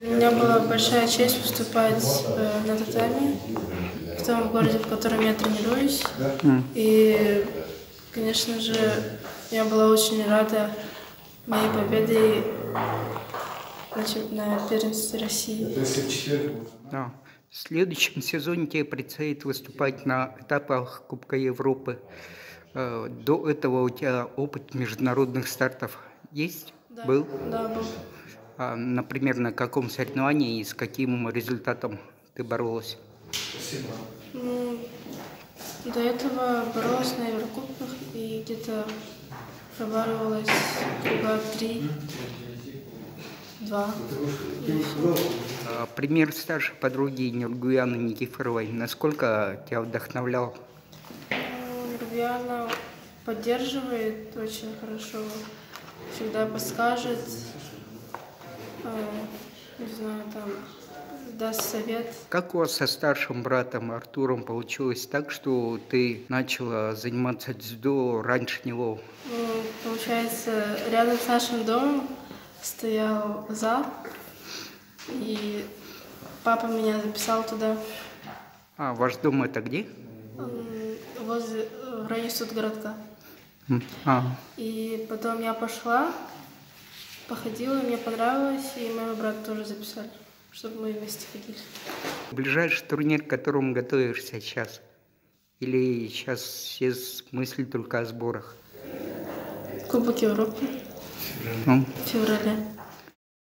У меня была большая честь выступать на татами в том городе, в котором я тренируюсь. И, конечно же, я была очень рада моей победе на первенстве России. Да. В следующем сезоне тебе предстоит выступать на этапах Кубка Европы. До этого у тебя опыт международных стартов есть? Да, Был? да, был. Например, на каком соревновании и с каким результатом ты боролась? До этого боролась на Еврокубках и где-то пробарывалась круга 3-2. Пример старшей подруги Нургуяны Никифоровой, насколько тебя вдохновлял? Нургуяна поддерживает очень хорошо, всегда подскажет, не знаю, там, даст совет. Как у вас со старшим братом Артуром получилось так, что ты начала заниматься дзюдо раньше него? Получается, рядом с нашим домом стоял зал, и папа меня записал туда. Ваш дом это где? В районе Студгородка. И потом я пошла, походила, мне понравилось, и моего брата тоже записали, чтобы мы вместе ходили. Ближайший турнир, к которому готовишься сейчас? Или сейчас все мысли только о сборах? Кубок Европы в феврале.